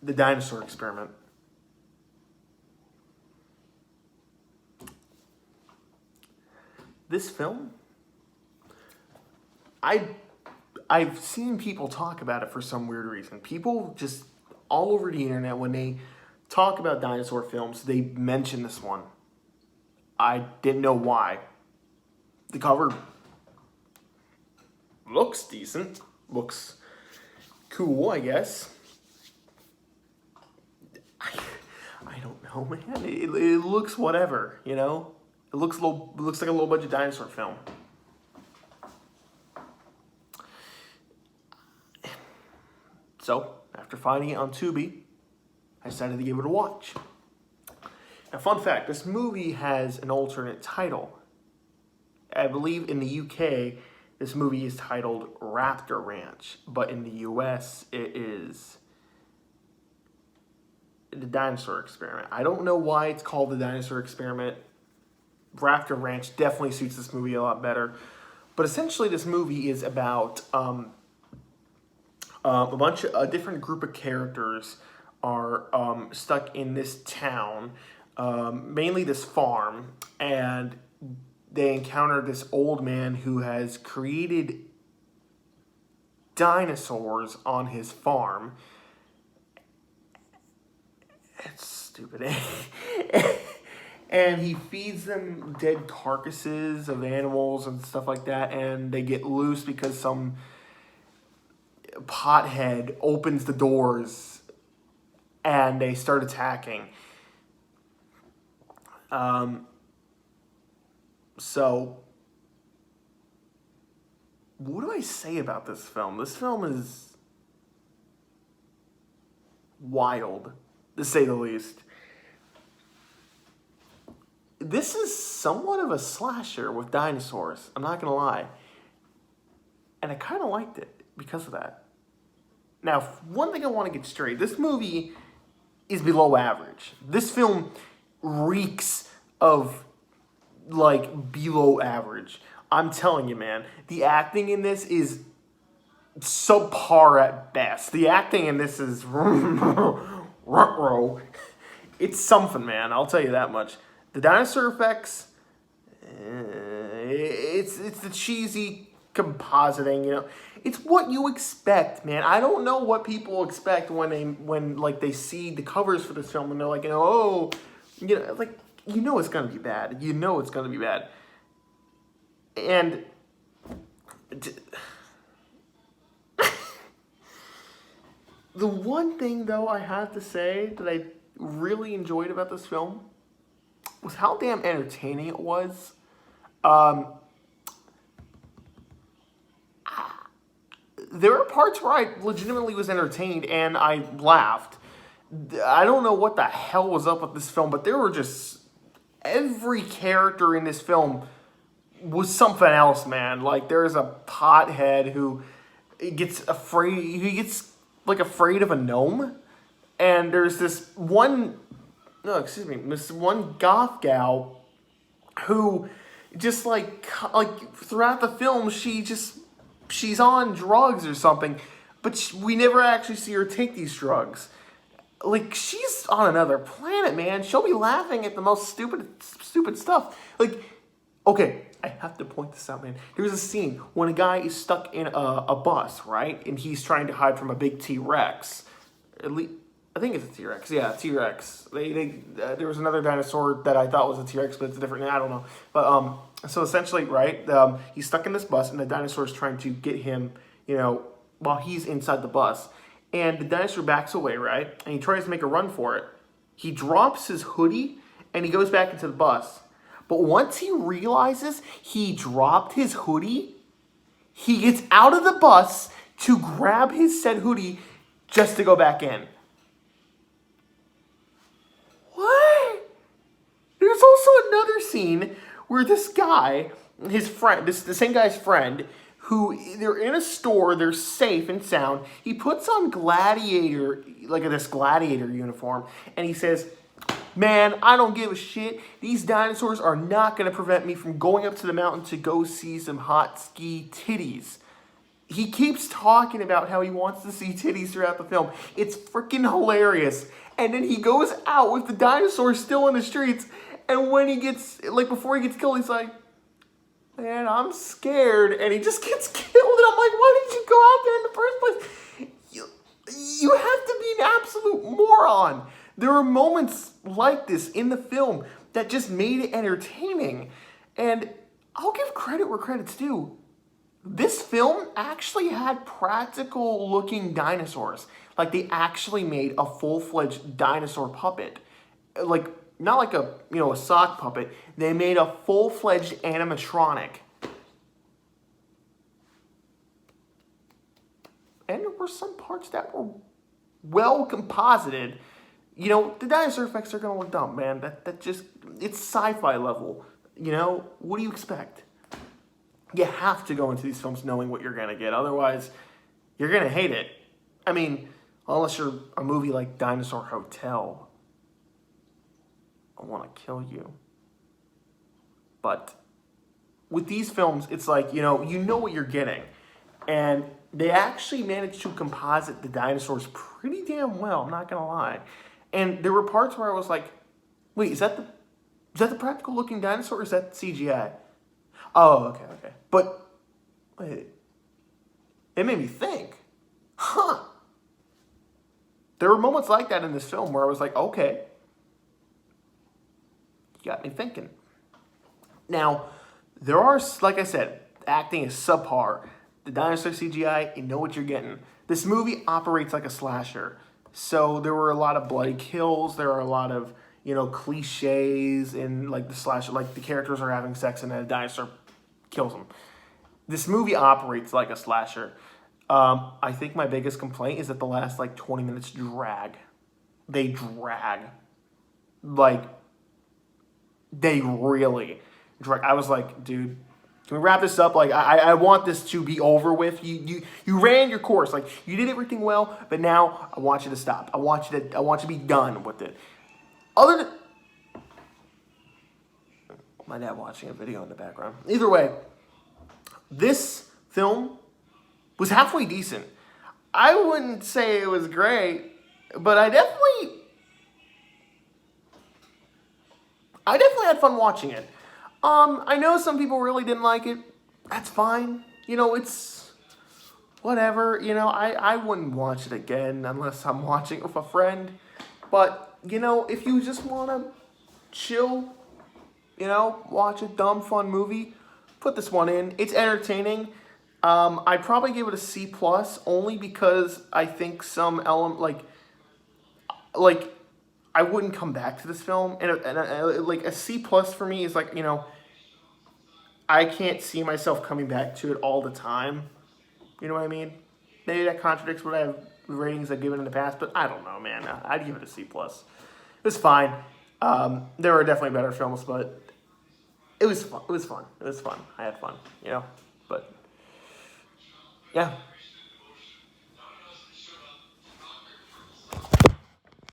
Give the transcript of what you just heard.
The Dinosaur Experiment. This film, I've seen people talk about it for some weird reason. People just all over the internet, when they talk about dinosaur films, they mention this one. I didn't know why. The cover looks decent. Looks cool, I guess. I don't know, man. It looks whatever, you know? It looks like a low budget dinosaur film. So, after finding it on Tubi, I decided to give it a watch. Now, fun fact, this movie has an alternate title. I believe in the UK, this movie is titled Raptor Ranch, but in the US, it is The Dinosaur Experiment. I don't know why it's called The Dinosaur Experiment. Raptor Ranch definitely suits this movie a lot better. But essentially, this movie is about a different group of characters are stuck in this town, mainly this farm, and they encounter this old man who has created dinosaurs on his farm. It's stupid. And he feeds them dead carcasses of animals and stuff like that, and they get loose because some pothead opens the doors and they start attacking. So, what do I say about this film? This film is wild, to say the least. This is somewhat of a slasher with dinosaurs, I'm not going to lie. And I kind of liked it because of that. Now, one thing I want to get straight. This movie is below average. This film reeks of, like, below average. I'm telling you, man. The acting in this is subpar at best. The acting in this is... It's something, man. I'll tell you that much. The dinosaur effects... It's the cheesy compositing, you know. It's what you expect, man. I don't know what people expect when they see the covers for this film and they're like, you know, oh, you know, like, you know it's gonna be bad. You know it's gonna be bad. And the one thing though I have to say that I really enjoyed about this film was how damn entertaining it was. There were parts where I legitimately was entertained and I laughed. I don't know what the hell was up with this film, but there were just... Every character in this film was something else, man. Like, there's a pothead who gets afraid... He gets, like, afraid of a gnome. And there's this one... No, excuse me. This one goth gal who just, like throughout the film, she's on drugs or something, but we never actually see her take these drugs. Like, she's on another planet, man. She'll be laughing at the most stupid stuff. Like, okay, I have to point this out, man. There's a scene when a guy is stuck in a bus, right? And he's trying to hide from a big T-Rex. At least, I think it's a T-Rex. Yeah, T-Rex. There was another dinosaur that I thought was a T-Rex, but it's a different. I don't know. But so essentially, right? He's stuck in this bus, and the dinosaur is trying to get him, you know, while he's inside the bus. And the dinosaur backs away, right? And he tries to make a run for it. He drops his hoodie, and he goes back into the bus. But once he realizes he dropped his hoodie, he gets out of the bus to grab his said hoodie just to go back in. What? There's also another scene where this guy, his friend, the same guy's friend, who, they're in a store, they're safe and sound. He puts on this gladiator uniform, and he says, man, I don't give a shit. These dinosaurs are not going to prevent me from going up to the mountain to go see some hot ski titties. he keeps talking about how he wants to see titties throughout the film. It's freaking hilarious. And then he goes out with the dinosaur still in the streets. And when he gets, like, before he gets killed, he's like, man, I'm scared. And he just gets killed. And I'm like, why did you go out there in the first place? You have to be an absolute moron. There are moments like this in the film that just made it entertaining. And I'll give credit where credit's due. This film actually had practical looking dinosaurs. Like, they actually made a full-fledged dinosaur puppet. Like, not like a, a sock puppet. They made a full-fledged animatronic. And there were some parts that were well composited. The dinosaur effects are gonna look dumb, man. That just, it's sci-fi level. What do you expect? You have to go into these films knowing what you're gonna get. Otherwise, you're gonna hate it. I mean, unless you're a movie like Dinosaur Hotel. I wanna kill you. But with these films, it's like, you know what you're getting. And they actually managed to composite the dinosaurs pretty damn well, I'm not gonna lie. And there were parts where I was like, wait, is that the practical looking dinosaur or is that CGI? Oh, okay. But wait, it made me think, there were moments like that in this film where I was like, okay, you got me thinking. Now, there are, like I said, acting is subpar. The dinosaur CGI, you know what you're getting. This movie operates like a slasher. So there were a lot of bloody kills. There are a lot of, cliches in like the slasher, like the characters are having sex and then a dinosaur kills them. This movie operates like a slasher. I think my biggest complaint is that the last 20 minutes drag. They drag. Like, they really drag. I was like, dude, can we wrap this up? Like, I want this to be over with. You ran your course. Like, you did everything well, but now I want you to stop. I want you to be done with it. Other than my dad watching a video in the background. Either way, this film was halfway decent. I wouldn't say it was great, but I definitely had fun watching it. I know some people really didn't like it. That's fine. It's whatever. I wouldn't watch it again unless I'm watching it with a friend. But, if you just want to chill, watch a dumb, fun movie, put this one in. It's entertaining. I'd probably give it a C+, only because I think some element, like I wouldn't come back to this film. And a C+ for me is like, I can't see myself coming back to it all the time. You know what I mean? Maybe that contradicts what ratings I've given in the past, but I don't know, man. I'd give it a C+. It was fine. There were definitely better films, but it was fun. It was fun. I had fun, But yeah.